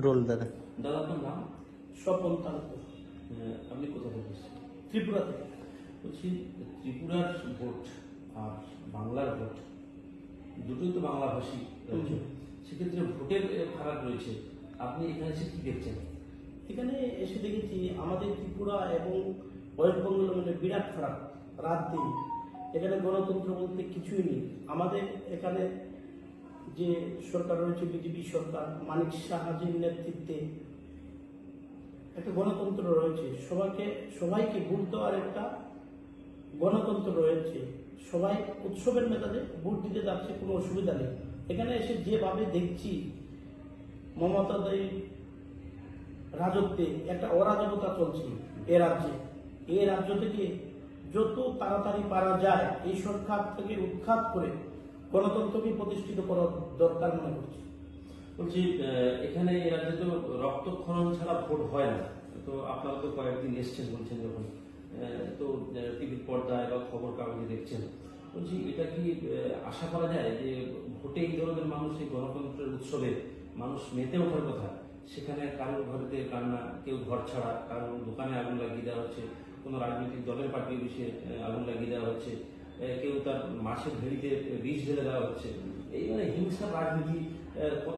Role দাদা। দাদা আপনার নাম? স্বপন তালুকদার, আপনি কোথা থেকে এসেছেন? ত্রিপুরা থেকে। বলছি, ত্রিপুরার ভোট আর বাংলার ভোট দুটোই তো বাংলাভাষী রাজ্য, সেক্ষেত্রে ভোটের ফারাক রয়েছে। আপনি এখানে এসে কি দেখছেন? এখানে এসে দেখেছি আমাদের ত্রিপুরা এবং ওয়েস্ট বেঙ্গলের মধ্যে বিরাট ফারাক, রাত দিন। এখানে গণতন্ত্র বলতে কিছুই নেই। আমাদের এখানে যে সরকার রয়েছে বিজেপি সরকার, মানিক সাহাজির নেতৃত্বে একটা গণতন্ত্র রয়েছে। সবাইকে ভোট দেওয়ার একটা গণতন্ত্র রয়েছে। সবাই উৎসবের মেজাজে ভোট দিতে যাচ্ছে, কোনো অসুবিধা নেই। এখানে এসে যেভাবে দেখছি মমতা দেবীর রাজত্বে একটা অরাজকতা চলছে এ রাজ্যে। এই রাজ্য থেকে যত তাড়াতাড়ি পারা যায় এই সরকার থেকে উৎখাত করে গণতন্ত্রকে প্রতিষ্ঠিত করার দরকার মনে করছি। বলছি, এখানে এই রাজ্যে তো রক্তক্ষরণ ছাড়া ভোট হয় না। তো আপনারা তো কয়েকদিন এসছেন বলছেন যখন, তো টিভির পর্দায় বা খবর কাগজে দেখছেন। বলছি, এটা কি আশা করা যায় যে ভোটে এই ধরনের মানুষ, এই গণতন্ত্রের উৎসবে মানুষ মেতে ওঠার কথা, সেখানে কারোর ঘরেতে কান্না, কেউ ঘর ছাড়া, কারোর দোকানে আগুন লাগিয়ে দেওয়া হচ্ছে, কোনো রাজনৈতিক দলের পার্টি অফিসে আগুন লাগিয়ে দেওয়া হচ্ছে, কেউ তার মাসের ভেড়িতে বিষ ঢেলে দেওয়া হচ্ছে, এই মানে হিংসার রাজনীতি